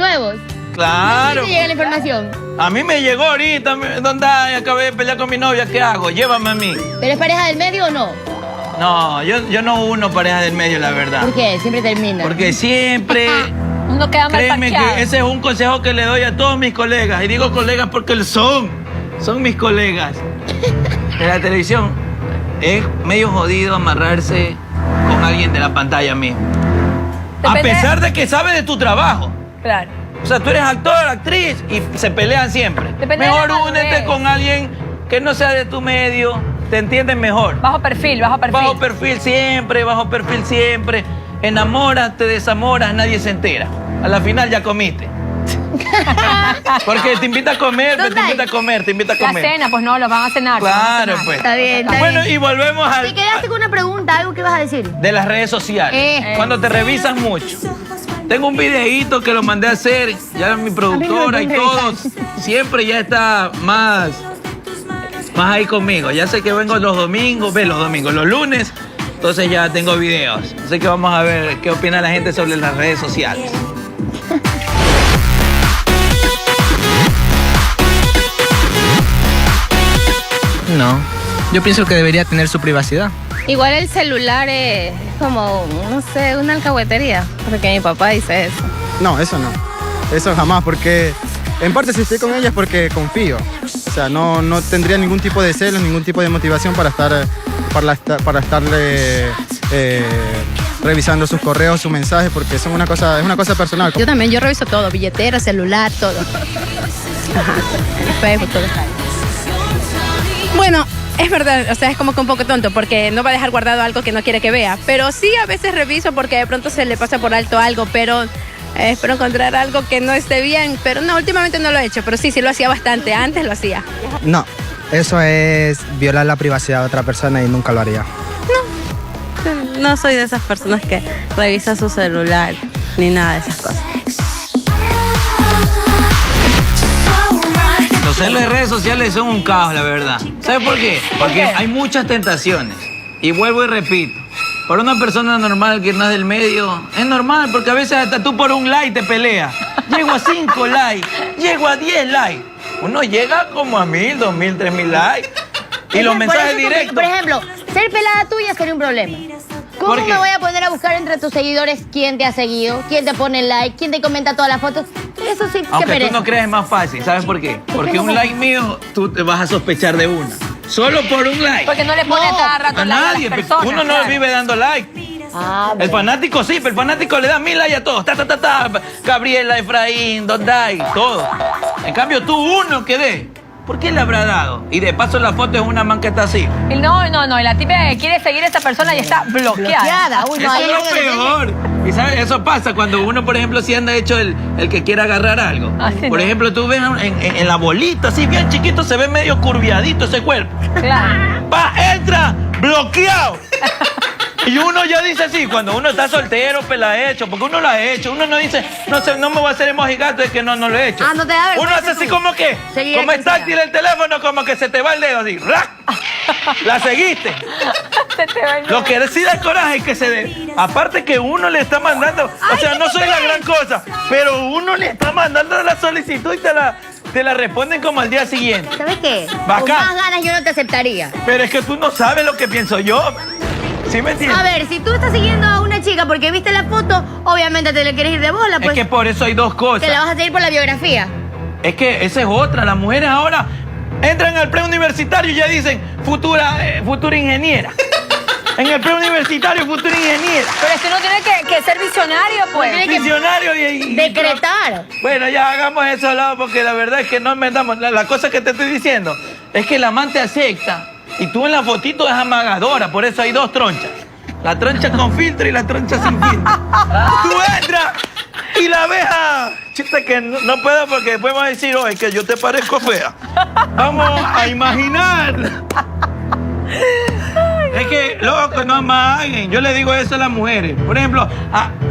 nuevos. Claro. ¿Dónde te llega la información? A mí me llegó ahorita. ¿Dónde hay? Acabé de pelear con mi novia. ¿Qué hago? Llévame a mí. ¿Pero es pareja del medio o no? No, yo no uno pareja del medio, la verdad. ¿Por qué? Siempre termina. Porque siempre... Uno queda mal Créeme parqueado. que ese es un consejo que le doy a todos mis colegas. Y digo colegas porque son mis colegas. De la televisión es medio jodido amarrarse con alguien de la pantalla mismo. A Depende- pesar de que sabe de tu trabajo. Claro. O sea, tú eres actor, actriz y se pelean siempre. Depende de Mejor la madurez. únete con alguien que no sea de tu medio, te entienden mejor. Bajo perfil, bajo perfil. Bajo perfil siempre, bajo perfil siempre. Enamoras, te desamoras, nadie se entera. A la final ya comiste. Porque te invita a comer, pues, te invita a comer, te invita a La comer. cena, pues no, lo van a cenar. Claro, pues. Está bien, está Bueno, bien. y volvemos Te quedaste con una pregunta, algo que vas a decir. de las redes sociales. Eh. Cuando te revisas mucho. Tengo un videíto que lo mandé a hacer, ya mi productora y me todos. Siempre ya está más ahí conmigo. Ya sé que vengo los domingos, los lunes. Entonces ya tengo videos. Así que vamos a ver qué opina la gente sobre las redes sociales. No, yo pienso que debería tener su privacidad. Igual el celular es como, no sé, una alcahuetería, porque mi papá dice eso. No, eso no. Eso jamás, porque en parte si estoy con ella es porque confío. O sea, no tendría ningún tipo de celos, ningún tipo de motivación para estarle revisando sus correos, sus mensajes, porque es una cosa personal. Yo también, yo reviso todo, billetera, celular, todo. Ajá, Facebook, todo. Bueno, es verdad, o sea, es como que un poco tonto porque no va a dejar guardado algo que no quiere que vea. Pero sí, a veces reviso porque de pronto se le pasa por alto algo, pero espero encontrar algo que no esté bien. Pero no, últimamente no lo he hecho, pero sí lo hacía bastante, antes lo hacía. No, eso es violar la privacidad de otra persona y nunca lo haría. No soy de esas personas que revisa su celular ni nada de esas cosas. Los celos de redes sociales son un caos, la verdad. ¿Sabes por qué? Porque hay muchas tentaciones. Y vuelvo y repito. Para una persona normal que no es del medio, es normal porque a veces hasta tú por un like te peleas. Llego a 5 likes, llego a 10 likes. Uno llega como a 1000, 2000, 3000 likes. Y los Por mensajes eso, directos. Por ejemplo, ser pelada tuya sería un problema. ¿Cómo ¿Por qué? me voy a poner a buscar entre tus seguidores quién te ha seguido, quién te pone like, quién te comenta todas las fotos? Eso sí, qué Aunque tú pereza. no creas, es más fácil. ¿Sabes por qué? Porque un like mío, tú te vas a sospechar de una. Solo por un like. Porque no le pone No, cada rato A like nadie. a las personas. Uno no claro. vive dando like. Ah, El bueno. fanático sí, pero el fanático le da 1000 likes a todos. Gabriela, Efraín, Dondai, todo. En cambio, tú uno que dé. ¿Por qué le habrá dado? Y de paso la foto es una man que está así. Y no, y la tipa que quiere seguir a esa persona y está bloqueada. Bloqueada. Uy, no, Eso hay es lo algo que peor. Y sabes, eso pasa cuando uno, por ejemplo, si anda hecho el que quiere agarrar algo. Así Por no. ejemplo, tú ves en la bolita, así bien chiquito, se ve medio curviadito ese cuerpo. Claro. Va, entra, bloqueado. Y uno ya dice así, cuando uno está soltero, hecho, porque uno lo ha hecho. Uno no dice, no sé, no me voy a hacer emojigato, es que no lo he hecho. Ah, no te da Uno vergüenza hace así tú. como que, Seguir a como es quien sea. táctil el teléfono, como que se te va el dedo así. ¡Rac! La seguiste. Se te va el Lo que sí da coraje es que se dé. Aparte que uno le está mandando, o sea, no soy la gran cosa, pero uno le está mandando la solicitud y te la responden como al día siguiente. ¿Sabes qué? Bacán. Con más ganas yo no te aceptaría. Pero es que tú no sabes lo que pienso yo. ¿Sí me entiendes? A ver, si tú estás siguiendo a una chica porque viste la foto, obviamente te le quieres ir de bola, Es pues que por eso hay dos cosas. te la vas a seguir por la biografía. Es que esa es otra. Las mujeres ahora entran al preuniversitario y ya dicen futura ingeniera. En el preuniversitario, futura ingeniera. Pero es que uno tiene que ser visionario, pues. Tiene que Visionario y decretar. Bueno, ya hagamos eso al lado porque la verdad es que no inventamos. La cosa que te estoy diciendo es que el amante acepta y tú en la fotito es amagadora, por eso hay dos tronchas. La troncha con filtro y la troncha sin filtro. Tú entras y la ves a... Chiste que no puedo porque después vas a decir, oye, que yo te parezco fea. Vamos a imaginar. Es que, loco, no amaguen. Yo le digo eso a las mujeres. Por ejemplo,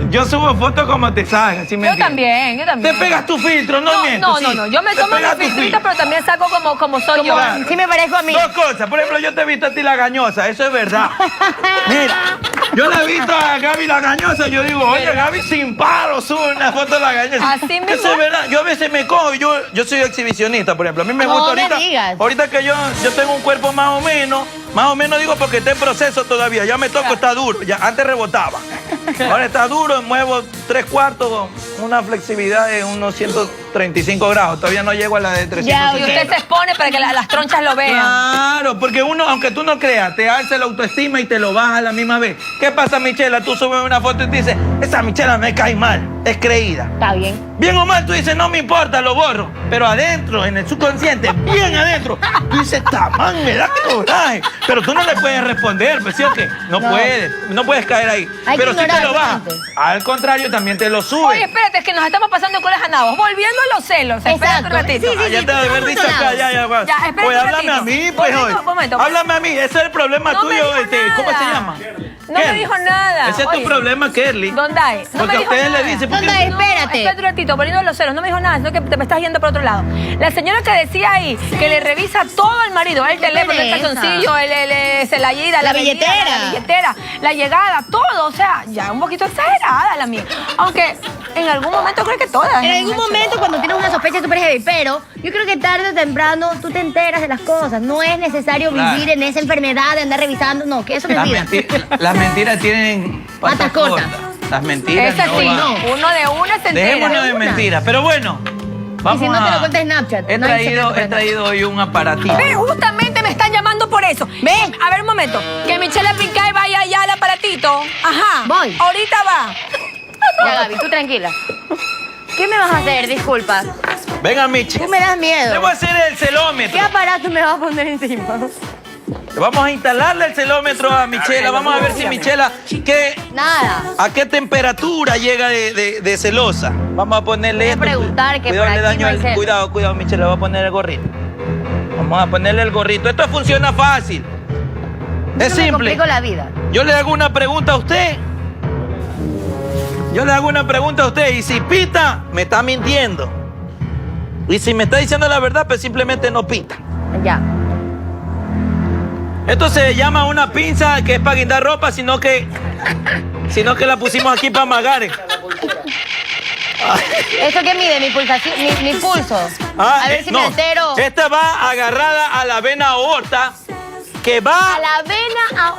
yo subo fotos como te salgan. ¿Sí me Yo entiendes? también. Te pegas tu filtro, no miento. sí. No. Yo me Te tomo pegas mi tu filtrito, pero también saco como soy yo. Claro. Sí me parezco a mí. Dos cosas. Por ejemplo, yo te he visto a ti la gañosa. Eso es verdad. Mira, Yo la he visto a Gaby Lagañosa. Yo digo, oye, Gaby sin paro sube una foto de Lagañosa. Así mismo. Eso es verdad. Yo a veces me cojo. Yo soy exhibicionista, por ejemplo. A mí me No gusta me ahorita. digas. Ahorita que yo tengo un cuerpo más o menos digo porque está en proceso todavía. Ya me toco, está duro. Ya, antes rebotaba. Ahora está duro, muevo 3/4, una flexibilidad de unos 135 grados. Todavía no llego a la de Y 360. usted se expone para que las tronchas lo vean. Claro, porque uno, aunque tú no creas, te alza la autoestima y te lo baja a la misma vez. ¿Qué pasa, Michela? Tú subes una foto y te dices, esa Michela me cae mal, es creída. Está bien. Bien o mal, tú dices, no me importa, lo borro. Pero adentro, en el subconsciente, bien adentro, tú dices, tamán, me da coraje. Pero tú no le puedes responder, pues, ¿sí o qué? No puedes caer ahí. Hay que Pero sí te ignorar, lo baja. gente. Al contrario, también te lo sube. Oye, espérate, es que nos estamos pasando con los anados. Volviendo a los celos. Espérate un Exacto. ratito. Sí, sí, Ya te haber dicho acá, ya. Ya, espérate Oye, un háblame ratito. a mí, pues, hoy. Un momento. Háblame a mí, ese es el problema No me tuyo, dijo ¿cómo se nada. llama? No me Kerly. dijo nada. Ese es tu Oye, problema, Kerly. ¿Dónde hay? No Porque me a dijo ustedes nada. le dicen, ¿Dónde porque- hay? Espérate. Espérate un ratito, volviendo a los celos. No me dijo nada, sino que te me estás yendo por otro lado. La señora que decía ahí que le revisa todo al marido, el teléfono, el pereza. calzoncillo, la ida, La venida, billetera. la billetera, la llegada, todo. O sea, ya un poquito exagerada la mía. Aunque en algún momento creo que todas. En algún momento cuando tienes una sospecha súper heavy, pero yo creo que tarde o temprano tú te enteras de las cosas. No es necesario Claro. vivir en esa enfermedad de andar revisando. No, que eso es Las, mentira. las mentiras tienen Patas cortas. Las mentiras Esa no sí, van. no. Uno de una se entera. Dejémonos de una. mentiras. Pero bueno, vamos Y si no te a... lo cuenta Snapchat. He no hay traído, secreto para he traído hoy un aparatito. Ve, justamente me están llamando por eso. Ven, a ver un momento. Que Michelle Pincay vaya allá al aparatito. Ajá. Voy. Ahorita va. Ya, Gaby, tú tranquila. ¿Qué me vas a hacer? Disculpa. Venga, Michi. Tú me das Le miedo. voy a hacer el celómetro. ¿Qué aparato me vas a poner encima? Vamos a instalarle el celómetro a Michela. Vamos a ver si Michela, Nada. ¿a qué temperatura llega de celosa? Vamos a ponerle Voy a esto. preguntar que Cuidado, por le aquí daño no hay el- celo. Cuidado, Michela, voy a poner el gorrito. Vamos a ponerle el gorrito. Esto funciona fácil. Es No me simple. complico la vida. Yo le hago una pregunta a usted. Y si pita, me está mintiendo. Y si me está diciendo la verdad, pues simplemente no pita. Ya. Esto se llama una pinza que es para guindar ropa, sino que la pusimos aquí para amagar. ¿Eso qué mide? Mi pulsación, mi pulso. A ver si me altero. Esta va agarrada a la vena aorta, que va... A la vena.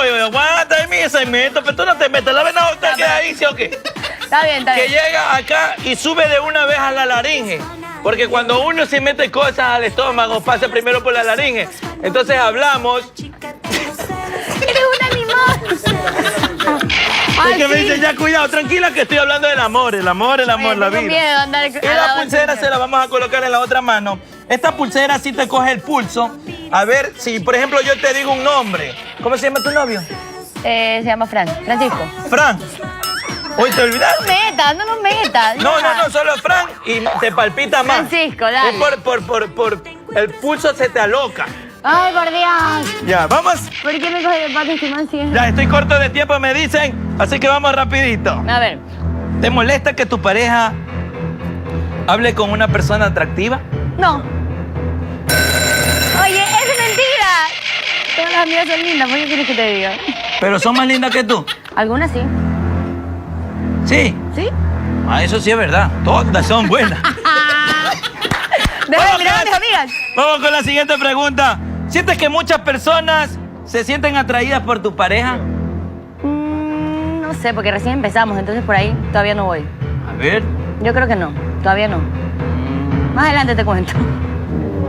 Oye, aguanta en mi segmento, pero tú no te metes. La vena aorta queda ahí, ¿sí o qué? Está bien, está Que bien. llega acá y sube de una vez a la laringe. Porque cuando uno se mete cosas al estómago, pasa primero por la laringe. Entonces hablamos. Eres un animal. Porque me dicen, ya cuidado, tranquila que estoy hablando del amor, la vida. Tengo miedo de andar. Y la pulsera se la vamos a colocar en la otra mano. Esta pulsera sí te coge el pulso. A ver, si por ejemplo yo te digo un nombre. ¿Cómo se llama tu novio? Se llama Francisco. Fran. Hoy te olvidaste. No nos metas. No, solo Fran y te palpita más. Francisco, dale. Es por el pulso se te aloca. Ay, por Dios. Ya, vamos. ¿Por qué me coges de pato y man siempre? Ya, estoy corto de tiempo, me dicen. Así que vamos rapidito. A ver. ¿Te molesta que tu pareja hable con una persona atractiva? No. Oye, eso es mentira. Todas las amigas son lindas, ¿por qué quieres que te diga? Pero son más lindas que tú. Algunas sí. Sí. ¿Sí? Ah, eso sí es verdad. Todas son buenas. Deja de mirar a mis amigas. Vamos con la siguiente pregunta. ¿Sientes que muchas personas se sienten atraídas por tu pareja? No sé, porque recién empezamos, entonces por ahí todavía no voy. A ver. Yo creo que no, todavía no. Más adelante te cuento.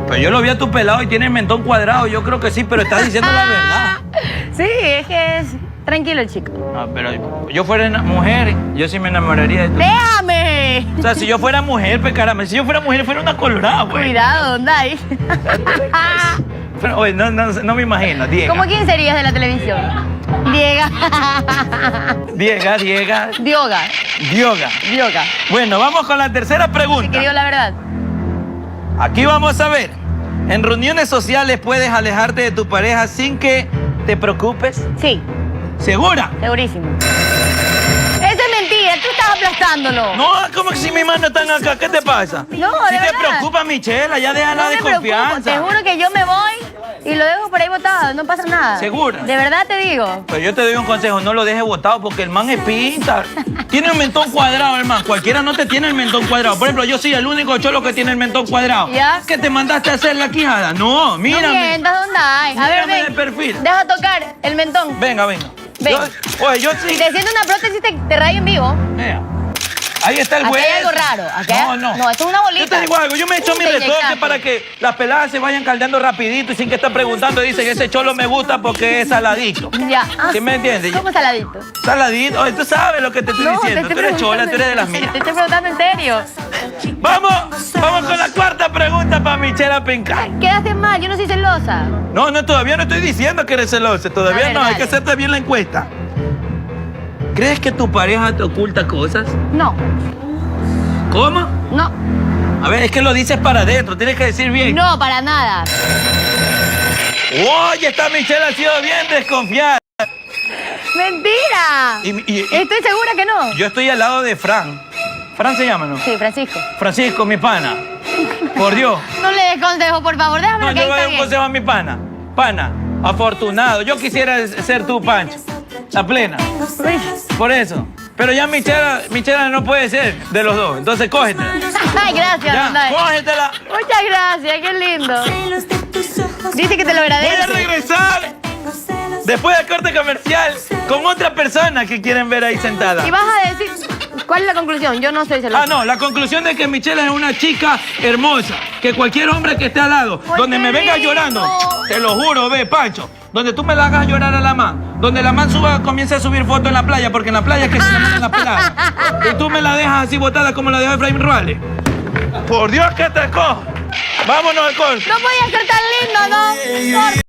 Pues yo lo vi a tu pelado y tiene el mentón cuadrado. Yo creo que sí, pero estás diciendo la verdad. Sí, es que es tranquilo el chico. No, pero yo fuera mujer, yo sí me enamoraría de ti. ¡Déjame! O sea, si yo fuera mujer, pues caramba, si yo fuera mujer, fuera una colorada, güey. Cuidado, ¿dónde hay? Pero, oye, no me imagino, Diego. ¿Cómo quién serías de la televisión? Diega. Diega. Dioga. Dioga. Bueno, vamos con la tercera Te pregunta. digo la verdad. Aquí vamos a ver. ¿En reuniones sociales puedes alejarte de tu pareja sin que te preocupes? Sí, ¿Segura? segurísimo. Eso es mentira, tú estás aplastándolo. No, ¿cómo que si mis manos están acá? ¿Qué te pasa? No, Si de te verdad. preocupa, Michela, ya déjala No de me preocupo, confianza. te juro que yo me voy y lo dejo por ahí botado, no pasa nada. ¿Segura? De verdad te digo. Pero yo te doy un consejo, no lo dejes botado porque el man es pinta. Tiene un mentón cuadrado, el man. Cualquiera no te tiene el mentón cuadrado. Por ejemplo, yo soy el único cholo que tiene el mentón cuadrado. ¿Ya? ¿Qué te mandaste a hacer la quijada? No, No mírame. mientas, ¿dónde hay? A ver, Mírame ven. de perfil. Deja tocar el mentón. Venga, venga. Ven. Oye, yo Si sí. te sientes una prótesis, te rayo en vivo. Mira. Ahí está el Aquí hueso. hay algo raro. Aquí No, hay- no. no, esto es una bolita. Yo te digo algo, yo me he hecho Tú mi te retoque inyectaste. para que las peladas se vayan caldeando rapidito y sin que estén preguntando. Dicen, ese cholo me gusta porque es saladito. Ya. ¿Sí me entiendes? ¿Cómo saladito? Saladito. Oye, tú sabes lo que te estoy diciendo. Tú eres chola, tú eres de las mías. Te estoy preguntando en serio. Vamos con la cuarta pregunta para Michela Penca. Quedaste mal, yo no soy celosa. No, todavía no estoy diciendo que eres celosa. Todavía A ver, no, hay dale. que hacerte bien la encuesta. ¿Crees que tu pareja te oculta cosas? No, ¿Cómo? no, A ver, es que lo dices para adentro, tienes que decir bien. no, para nada. Oye, esta Michelle ha sido bien desconfiada. ¡Mentira! Y Estoy segura que no. yo estoy al lado de Fran. Fran se llama, ¿no? Sí, Francisco. Francisco, mi pana. Por Dios. No le des consejo, por favor, déjame No, que yo ahí le está doy un bien. consejo a mi pana. Pana, afortunado. Yo quisiera ser tú, Pancho. La plena. Por eso. Pero ya Michela no puede ser de los dos. Entonces cógetela. Ay, gracias, Ya, Ronday. cógetela. Muchas gracias, qué lindo. Dice que te lo Voy a agradece. regresar después del corte comercial con otra persona que quieren ver ahí sentada. Y vas a decir, ¿cuál es la conclusión? Yo no soy celosa. Ah, no, la conclusión de que Michelle es una chica hermosa. Que cualquier hombre que esté al lado, Ay, donde qué me venga lindo. llorando, te lo juro, ve, Pancho, donde tú me la hagas llorar a la man, donde la man comience a subir fotos en la playa, porque en la playa es que se enamoran las peladas. Y tú me la dejas así botada como la dejó Efraín Ruales. Por Dios que te cojo. Vámonos al corte. No podía ser tan lindo, ¿no?